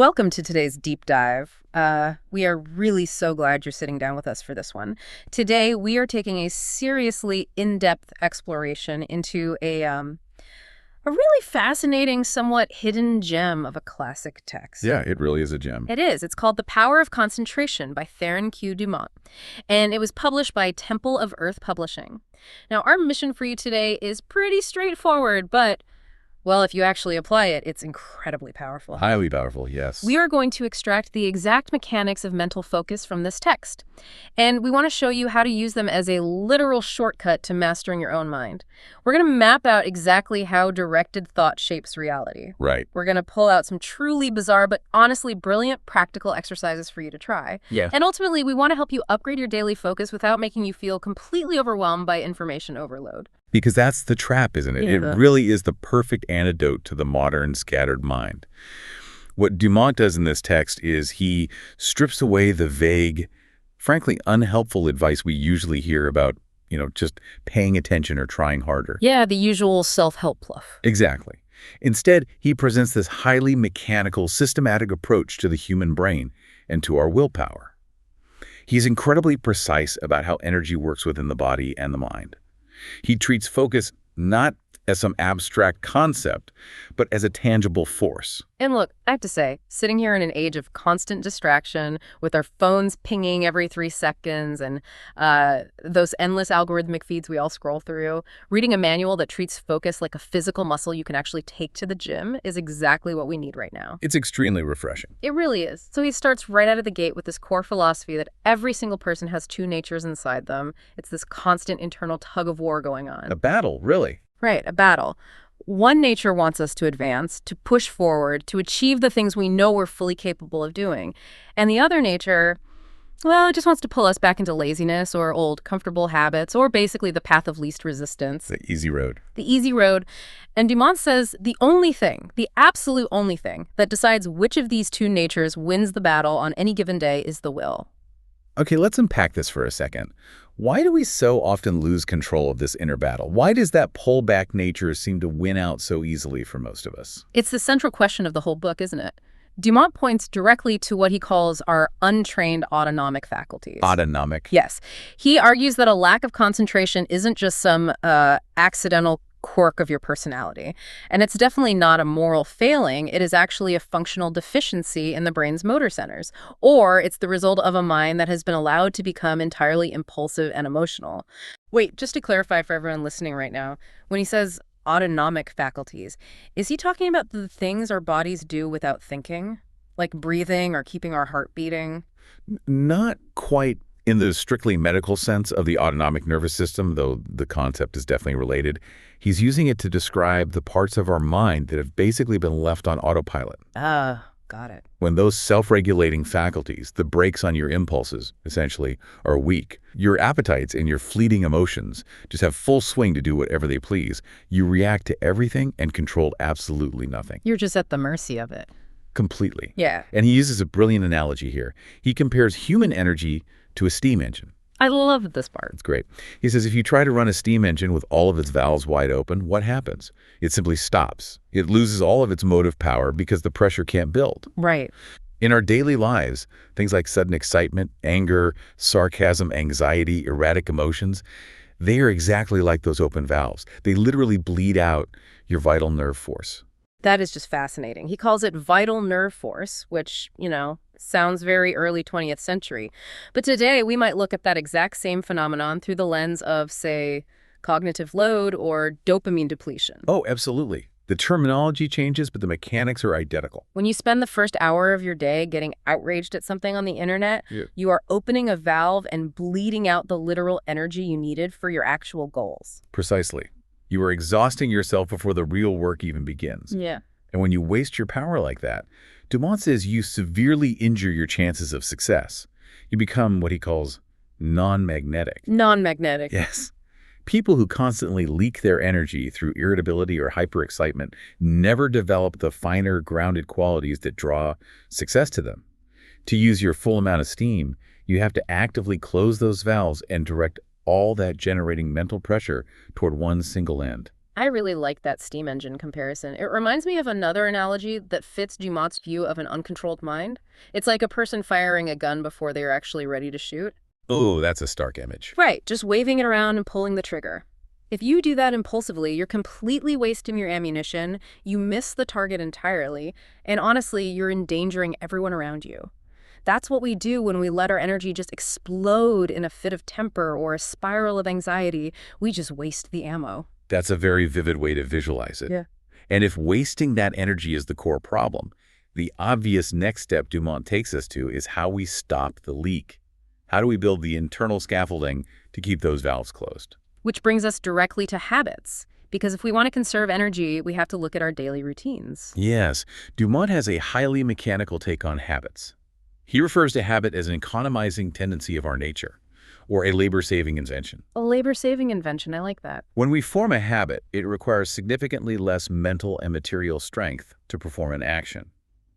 Welcome to today's deep dive. We are really so glad you're sitting down with us for this one. Today, we are taking a seriously in-depth exploration into a really fascinating, somewhat hidden gem of a classic text. Yeah, it really is a gem. It is. It's called The Power of Concentration by Theron Q. Dumont, and it was published by Temple of Earth Publishing. Now, our mission for you today is pretty straightforward, but well, if you actually apply it, it's incredibly powerful. Highly powerful, yes. We are going to extract the exact mechanics of mental focus from this text. And we want to show you how to use them as a literal shortcut to mastering your own mind. We're going to map out exactly how directed thought shapes reality. Right. We're going to pull out some truly bizarre but honestly brilliant practical exercises for you to try. Yeah. And ultimately, we want to help you upgrade your daily focus without making you feel completely overwhelmed by information overload. Because that's the trap, isn't it? Yeah. It really is the perfect antidote to the modern scattered mind. What Dumont does in this text is he strips away the vague, frankly unhelpful advice we usually hear about, just paying attention or trying harder. Yeah, the usual self-help fluff. Exactly. Instead, he presents this highly mechanical, systematic approach to the human brain and to our willpower. He's incredibly precise about how energy works within the body and the mind. He treats focus not as some abstract concept, but as a tangible force. And look, I have to say, sitting here in an age of constant distraction, with our phones pinging every 3 seconds and those endless algorithmic feeds we all scroll through, reading a manual that treats focus like a physical muscle you can actually take to the gym is exactly what we need right now. It's extremely refreshing. It really is. So he starts right out of the gate with this core philosophy that every single person has 2 natures inside them. It's this constant internal tug of war going on. A battle, really. Right, a battle. One nature wants us to advance, to push forward, to achieve the things we know we're fully capable of doing. And the other nature, well, it just wants to pull us back into laziness or old comfortable habits or basically the path of least resistance. The easy road. The easy road. And Dumont says the only thing, the absolute only thing that decides which of these 2 natures wins the battle on any given day is the will. Okay, let's unpack this for a second. Why do we so often lose control of this inner battle? Why does that pullback nature seem to win out so easily for most of us? It's the central question of the whole book, isn't it? Dumont points directly to what he calls our untrained autonomic faculties. Autonomic? Yes. He argues that a lack of concentration isn't just some accidental quirk of your personality. And it's definitely not a moral failing. It is actually a functional deficiency in the brain's motor centers. Or it's the result of a mind that has been allowed to become entirely impulsive and emotional. Wait, just to clarify for everyone listening right now, when he says autonomic faculties, is he talking about the things our bodies do without thinking? Like breathing or keeping our heart beating? Not quite in the strictly medical sense of the autonomic nervous system, though the concept is definitely related. He's using it to describe the parts of our mind that have basically been left on autopilot. Got it. When those self-regulating faculties, the brakes on your impulses, essentially, are weak, your appetites and your fleeting emotions just have full swing to do whatever they please. You react to everything and control absolutely nothing. You're just at the mercy of it. Completely. Yeah. And he uses a brilliant analogy here. He compares human energy to a steam engine. I love this part. It's great. He says if you try to run a steam engine with all of its valves wide open, what happens? It simply stops. It loses all of its motive power because the pressure can't build. Right. In our daily lives, things like sudden excitement, anger, sarcasm, anxiety, erratic emotions, they are exactly like those open valves. They literally bleed out your vital nerve force. That is just fascinating. He calls it vital nerve force, which, sounds very early 20th century. But today, we might look at that exact same phenomenon through the lens of, say, cognitive load or dopamine depletion. Oh, absolutely. The terminology changes, but the mechanics are identical. When you spend the first hour of your day getting outraged at something on the internet, Yeah. you are opening a valve and bleeding out the literal energy you needed for your actual goals. Precisely. You are exhausting yourself before the real work even begins. Yeah. And when you waste your power like that, Dumont says you severely injure your chances of success. You become what he calls non-magnetic. Non-magnetic. Yes. People who constantly leak their energy through irritability or hyperexcitement never develop the finer, grounded qualities that draw success to them. To use your full amount of steam, you have to actively close those valves and direct all that generating mental pressure toward one single end. I really like that steam engine comparison. It reminds me of another analogy that fits Dumont's view of an uncontrolled mind. It's like a person firing a gun before they are actually ready to shoot. Oh, that's a stark image. Right, just waving it around and pulling the trigger. If you do that impulsively, you're completely wasting your ammunition, you miss the target entirely, and honestly, you're endangering everyone around you. That's what we do when we let our energy just explode in a fit of temper or a spiral of anxiety. We just waste the ammo. That's a very vivid way to visualize it. Yeah. And if wasting that energy is the core problem, the obvious next step Dumont takes us to is how we stop the leak. How do we build the internal scaffolding to keep those valves closed? Which brings us directly to habits. Because if we want to conserve energy, we have to look at our daily routines. Yes, Dumont has a highly mechanical take on habits. He refers to habit as an economizing tendency of our nature, or a labor-saving invention. A labor-saving invention, I like that. When we form a habit, it requires significantly less mental and material strength to perform an action.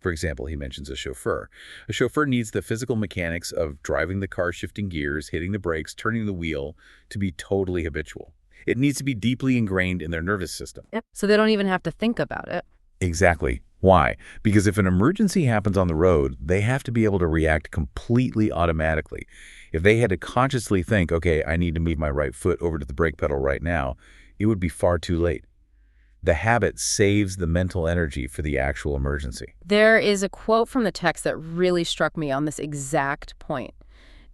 For example, he mentions a chauffeur. A chauffeur needs the physical mechanics of driving the car, shifting gears, hitting the brakes, turning the wheel to be totally habitual. It needs to be deeply ingrained in their nervous system. Yep. So they don't even have to think about it. Exactly. Why? Because if an emergency happens on the road, they have to be able to react completely automatically. If they had to consciously think, okay, I need to move my right foot over to the brake pedal right now, it would be far too late. The habit saves the mental energy for the actual emergency. There is a quote from the text that really struck me on this exact point.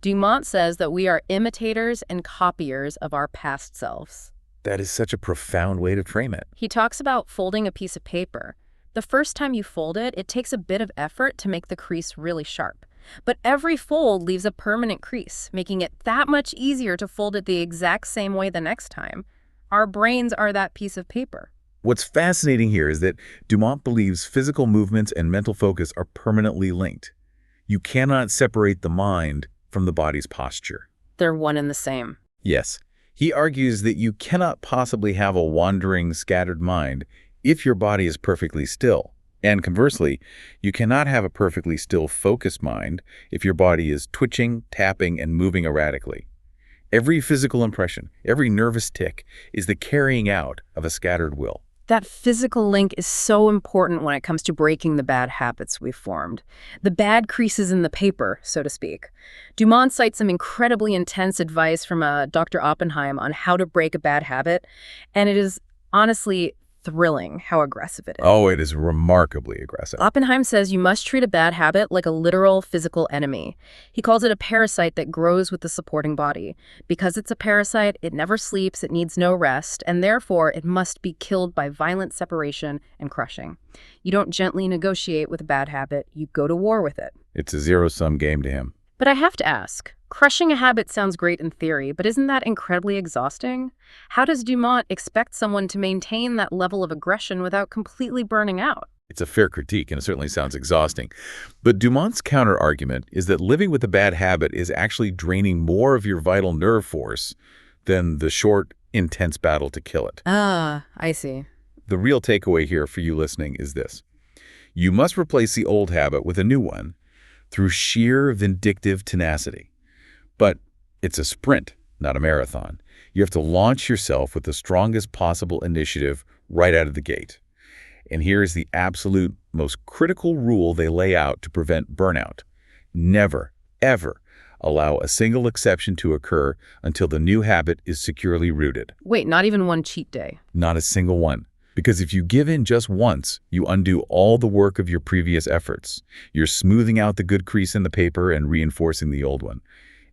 Dumont says that we are imitators and copiers of our past selves. That is such a profound way to frame it. He talks about folding a piece of paper. The first time you fold it, it takes a bit of effort to make the crease really sharp. But every fold leaves a permanent crease, making it that much easier to fold it the exact same way the next time. Our brains are that piece of paper. What's fascinating here is that Dumont believes physical movements and mental focus are permanently linked. You cannot separate the mind from the body's posture. They're one and the same. Yes, he argues that you cannot possibly have a wandering, scattered mind if your body is perfectly still. And conversely, you cannot have a perfectly still, focused mind if your body is twitching, tapping, and moving erratically. Every physical impression, every nervous tick is the carrying out of a scattered will. That physical link is so important when it comes to breaking the bad habits we've formed. The bad creases in the paper, so to speak. Dumont cites some incredibly intense advice from Dr. Oppenheim on how to break a bad habit, and it is honestly thrilling how aggressive it is. Oh, it is remarkably aggressive. Oppenheim says you must treat a bad habit like a literal physical enemy. He calls it a parasite that grows with the supporting body. Because it's a parasite, it never sleeps, it needs no rest, and therefore it must be killed by violent separation and crushing. You don't gently negotiate with a bad habit, you go to war with it. It's a zero-sum game to him. But I have to ask, crushing a habit sounds great in theory, but isn't that incredibly exhausting? How does Dumont expect someone to maintain that level of aggression without completely burning out? It's a fair critique, and it certainly sounds exhausting. But Dumont's counter-argument is that living with a bad habit is actually draining more of your vital nerve force than the short, intense battle to kill it. Ah, I see. The real takeaway here for you listening is this. You must replace the old habit with a new one through sheer vindictive tenacity. But it's a sprint, not a marathon. You have to launch yourself with the strongest possible initiative right out of the gate. And here is the absolute most critical rule they lay out to prevent burnout. Never, ever allow a single exception to occur until the new habit is securely rooted. Wait, not even one cheat day? Not a single one. Because if you give in just once, you undo all the work of your previous efforts. You're smoothing out the good crease in the paper and reinforcing the old one.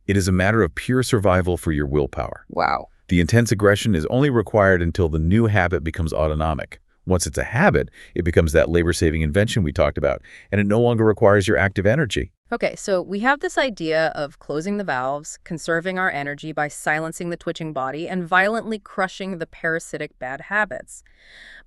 It is a matter of pure survival for your willpower. Wow. The intense aggression is only required until the new habit becomes autonomic. Once it's a habit, it becomes that labor-saving invention we talked about, and it no longer requires your active energy. Okay, so we have this idea of closing the valves, conserving our energy by silencing the twitching body, and violently crushing the parasitic bad habits.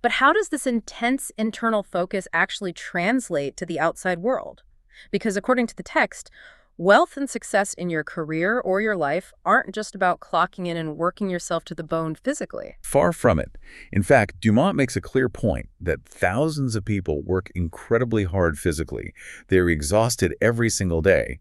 But how does this intense internal focus actually translate to the outside world? Because according to the text, wealth and success in your career or your life aren't just about clocking in and working yourself to the bone physically. Far from it. In fact, Dumont makes a clear point that thousands of people work incredibly hard physically. They're exhausted every single day,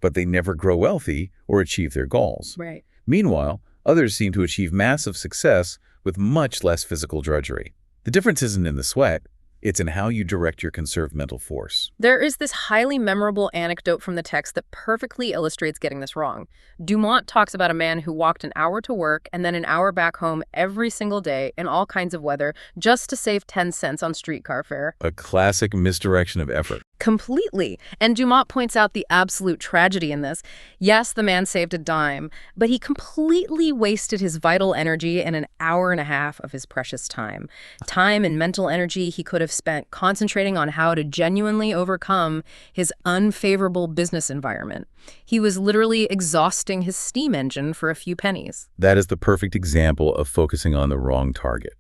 but they never grow wealthy or achieve their goals. Right. Meanwhile, others seem to achieve massive success with much less physical drudgery. The difference isn't in the sweat, it's in how you direct your conserved mental force. There is this highly memorable anecdote from the text that perfectly illustrates getting this wrong. Dumont talks about a man who walked an hour to work and then an hour back home every single day in all kinds of weather just to save 10 cents on streetcar fare. A classic misdirection of effort. Completely. And Dumont points out the absolute tragedy in this. Yes, the man saved a dime, but he completely wasted his vital energy and an hour and a half of his precious time. Time and mental energy he could have spent concentrating on how to genuinely overcome his unfavorable business environment. He was literally exhausting his steam engine for a few pennies. That is the perfect example of focusing on the wrong target.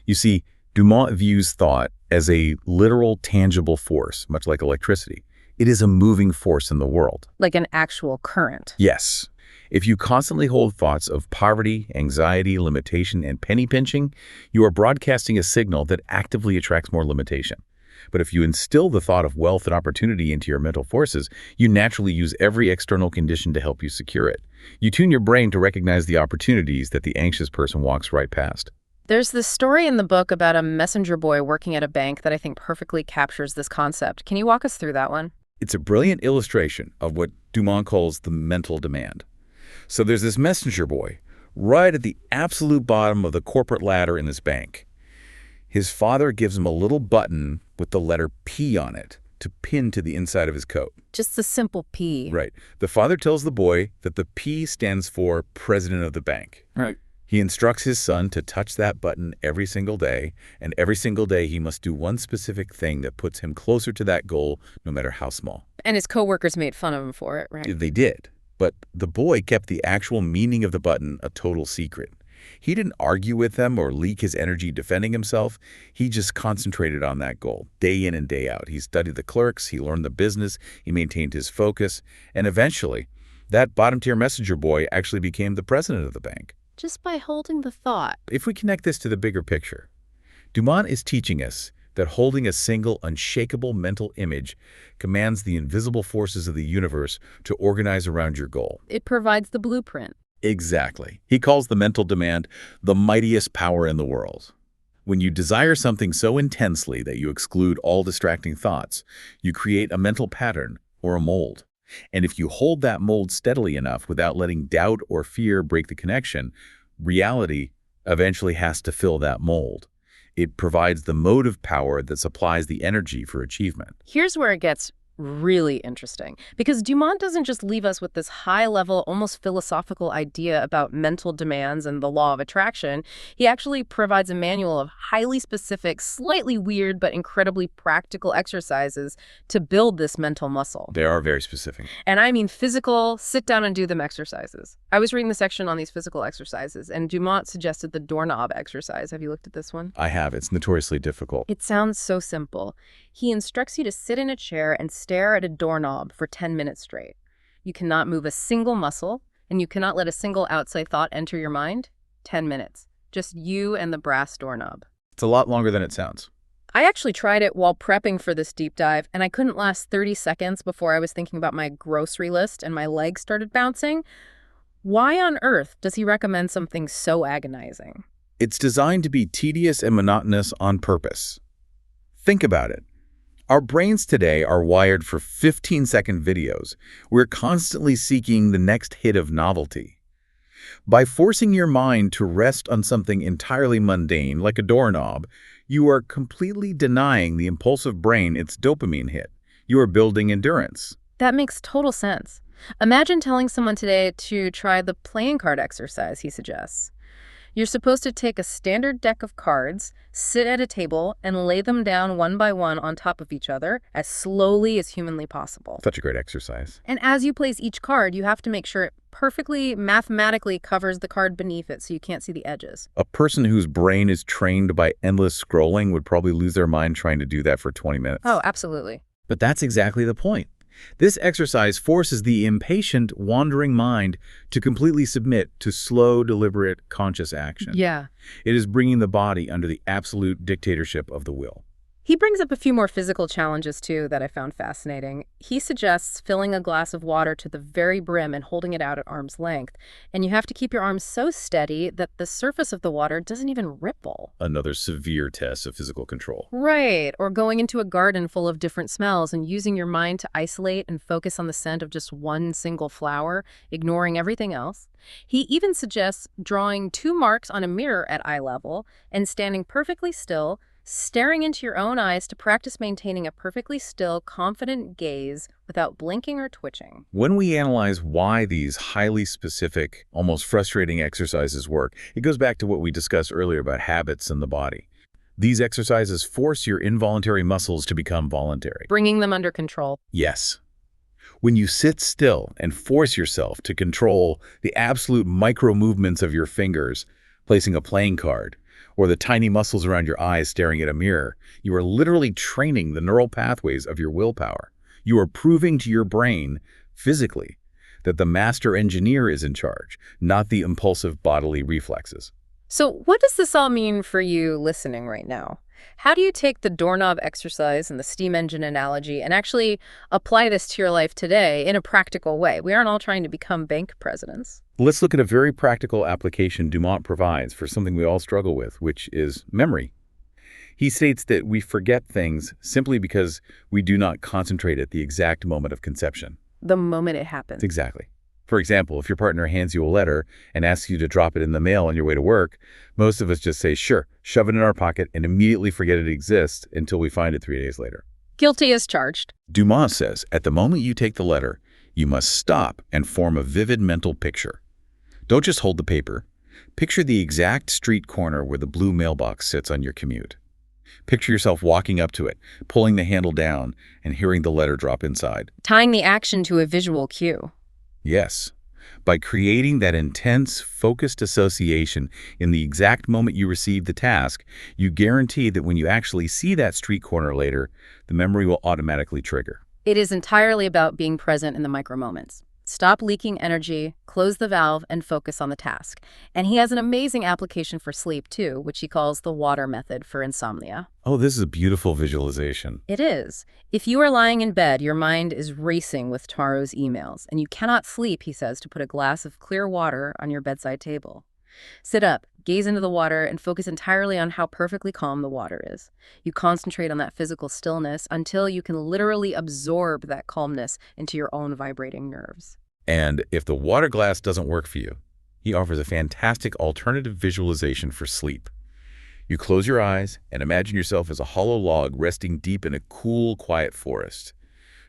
You see, Dumont views thought as a literal, tangible force, much like electricity. It is a moving force in the world. Like an actual current. Yes. If you constantly hold thoughts of poverty, anxiety, limitation, and penny pinching, you are broadcasting a signal that actively attracts more limitation. But if you instill the thought of wealth and opportunity into your mental forces, you naturally use every external condition to help you secure it. You tune your brain to recognize the opportunities that the anxious person walks right past. There's this story in the book about a messenger boy working at a bank that I think perfectly captures this concept. Can you walk us through that one? It's a brilliant illustration of what Dumont calls the mental demand. So there's this messenger boy right at the absolute bottom of the corporate ladder in this bank. His father gives him a little button with the letter P on it to pin to the inside of his coat. Just the simple P. Right. The father tells the boy that the P stands for president of the bank. Right. He instructs his son to touch that button every single day, and every single day he must do one specific thing that puts him closer to that goal, no matter how small. And his coworkers made fun of him for it, right? They did, but the boy kept the actual meaning of the button a total secret. He didn't argue with them or leak his energy defending himself. He just concentrated on that goal, day in and day out. He studied the clerks, he learned the business, he maintained his focus, and eventually, that bottom-tier messenger boy actually became the president of the bank. Just by holding the thought. If we connect this to the bigger picture, Dumont is teaching us that holding a single, unshakable mental image commands the invisible forces of the universe to organize around your goal. It provides the blueprint. Exactly. He calls the mental demand the mightiest power in the world. When you desire something so intensely that you exclude all distracting thoughts, you create a mental pattern or a mold. And if you hold that mold steadily enough without letting doubt or fear break the connection, reality eventually has to fill that mold. It provides the motive power that supplies the energy for achievement. Here's where it gets really interesting, because Dumont doesn't just leave us with this high-level, almost philosophical idea about mental demands and the law of attraction. He actually provides a manual of highly specific, slightly weird, but incredibly practical exercises to build this mental muscle. They are very specific. And I mean physical, sit down and do them exercises. I was reading the section on these physical exercises, and Dumont suggested the doorknob exercise. Have you looked at this one? I have. It's notoriously difficult. It sounds so simple. He instructs you to sit in a chair and stare at a doorknob for 10 minutes straight. You cannot move a single muscle, and you cannot let a single outside thought enter your mind. 10 minutes. Just you and the brass doorknob. It's a lot longer than it sounds. I actually tried it while prepping for this deep dive, and I couldn't last 30 seconds before I was thinking about my grocery list and my legs started bouncing. Why on earth does he recommend something so agonizing? It's designed to be tedious and monotonous on purpose. Think about it. Our brains today are wired for 15-second videos. We're constantly seeking the next hit of novelty. By forcing your mind to rest on something entirely mundane, like a doorknob, you are completely denying the impulsive brain its dopamine hit. You are building endurance. That makes total sense. Imagine telling someone today to try the playing card exercise he suggests. You're supposed to take a standard deck of cards, sit at a table, and lay them down one by one on top of each other as slowly as humanly possible. Such a great exercise. And as you place each card, you have to make sure it perfectly mathematically covers the card beneath it so you can't see the edges. A person whose brain is trained by endless scrolling would probably lose their mind trying to do that for 20 minutes. Oh, absolutely. But that's exactly the point. This exercise forces the impatient, wandering mind to completely submit to slow, deliberate, conscious action. Yeah. It is bringing the body under the absolute dictatorship of the will. He brings up a few more physical challenges, too, that I found fascinating. He suggests filling a glass of water to the very brim and holding it out at arm's length. And you have to keep your arms so steady that the surface of the water doesn't even ripple. Another severe test of physical control. Right, or going into a garden full of different smells and using your mind to isolate and focus on the scent of just one single flower, ignoring everything else. He even suggests drawing 2 marks on a mirror at eye level and standing perfectly still, staring into your own eyes to practice maintaining a perfectly still, confident gaze without blinking or twitching. When we analyze why these highly specific, almost frustrating exercises work, it goes back to what we discussed earlier about habits in the body. These exercises force your involuntary muscles to become voluntary. Bringing them under control. Yes. When you sit still and force yourself to control the absolute micro movements of your fingers, placing a playing card, or the tiny muscles around your eyes staring at a mirror, you are literally training the neural pathways of your willpower. You are proving to your brain, physically, that the master engineer is in charge, not the impulsive bodily reflexes. So what does this all mean for you listening right now? How do you take the doorknob exercise and the steam engine analogy and actually apply this to your life today in a practical way? We aren't all trying to become bank presidents. Let's look at a very practical application Dumont provides for something we all struggle with, which is memory. He states that we forget things simply because we do not concentrate at the exact moment of conception. The moment it happens. Exactly. For example, if your partner hands you a letter and asks you to drop it in the mail on your way to work, most of us just say, sure, shove it in our pocket and immediately forget it exists until we find it 3 days later. Guilty as charged. Dumont says, at the moment you take the letter, you must stop and form a vivid mental picture. Don't just hold the paper. Picture the exact street corner where the blue mailbox sits on your commute. Picture yourself walking up to it, pulling the handle down, and hearing the letter drop inside. Tying the action to a visual cue. Yes. By creating that intense, focused association in the exact moment you receive the task, you guarantee that when you actually see that street corner later, the memory will automatically trigger. It is entirely about being present in the micro moments. Stop leaking energy, close the valve, and focus on the task. And he has an amazing application for sleep, too, which he calls the water method for insomnia. Oh, this is a beautiful visualization. It is. If you are lying in bed, your mind is racing with tomorrow's emails, and you cannot sleep, he says, to put a glass of clear water on your bedside table. Sit up, gaze into the water, and focus entirely on how perfectly calm the water is. You concentrate on that physical stillness until you can literally absorb that calmness into your own vibrating nerves. And if the water glass doesn't work for you, he offers a fantastic alternative visualization for sleep. You close your eyes and imagine yourself as a hollow log resting deep in a cool, quiet forest.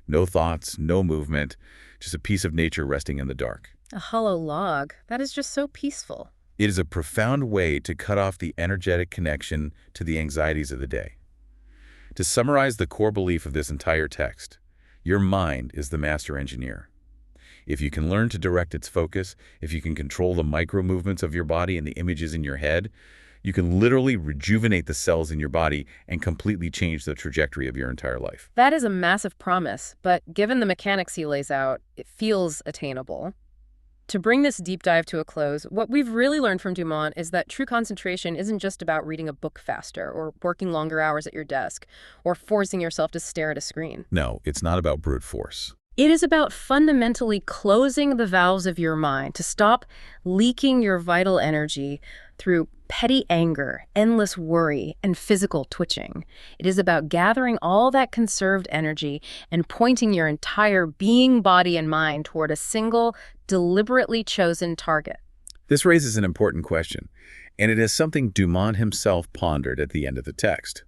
No thoughts, no movement, just a piece of nature resting in the dark. A hollow log? That is just so peaceful. It is a profound way to cut off the energetic connection to the anxieties of the day. To summarize the core belief of this entire text, your mind is the master engineer. If you can learn to direct its focus, if you can control the micro movements of your body and the images in your head, you can literally rejuvenate the cells in your body and completely change the trajectory of your entire life. That is a massive promise, but given the mechanics he lays out, it feels attainable. To bring this deep dive to a close, what we've really learned from Dumont is that true concentration isn't just about reading a book faster or working longer hours at your desk or forcing yourself to stare at a screen. No, it's not about brute force. It is about fundamentally closing the valves of your mind to stop leaking your vital energy through petty anger, endless worry, and physical twitching. It is about gathering all that conserved energy and pointing your entire being, body, and mind toward a single, deliberately chosen target. This raises an important question, and it is something Dumont himself pondered at the end of the text.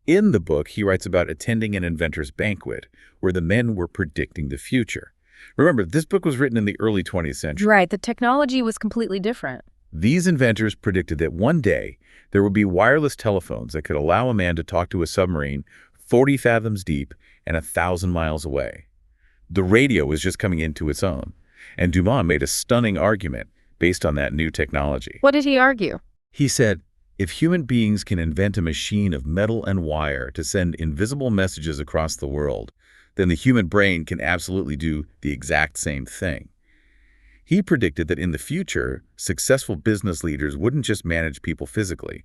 In the book, he writes about attending an inventor's banquet, where the men were predicting the future. Remember, this book was written in the early 20th century. Right, the technology was completely different. These inventors predicted that one day there would be wireless telephones that could allow a man to talk to a submarine 40 fathoms deep and 1,000 miles away. The radio was just coming into its own, and Dumont made a stunning argument based on that new technology. What did he argue? He said, if human beings can invent a machine of metal and wire to send invisible messages across the world, then the human brain can absolutely do the exact same thing. He predicted that in the future, successful business leaders wouldn't just manage people physically.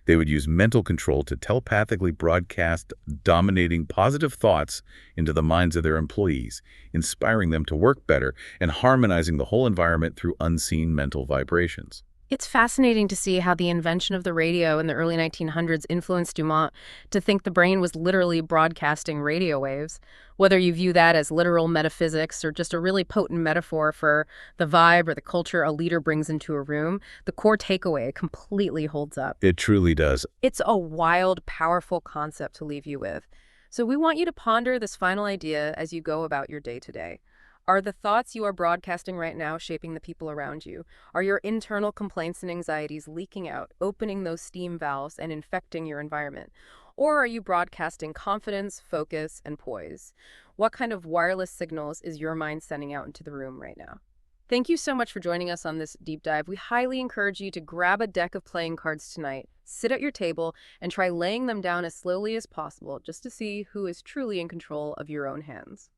They would use mental control to telepathically broadcast dominating positive thoughts into the minds of their employees, inspiring them to work better and harmonizing the whole environment through unseen mental vibrations. It's fascinating to see how the invention of the radio in the early 1900s influenced Dumont to think the brain was literally broadcasting radio waves. Whether you view that as literal metaphysics or just a really potent metaphor for the vibe or the culture a leader brings into a room, the core takeaway completely holds up. It truly does. It's a wild, powerful concept to leave you with. So we want you to ponder this final idea as you go about your day to day. Are the thoughts you are broadcasting right now shaping the people around you? Are your internal complaints and anxieties leaking out, opening those steam valves and infecting your environment? Or are you broadcasting confidence, focus, and poise? What kind of wireless signals is your mind sending out into the room right now? Thank you so much for joining us on this deep dive. We highly encourage you to grab a deck of playing cards tonight, sit at your table, and try laying them down as slowly as possible just to see who is truly in control of your own hands.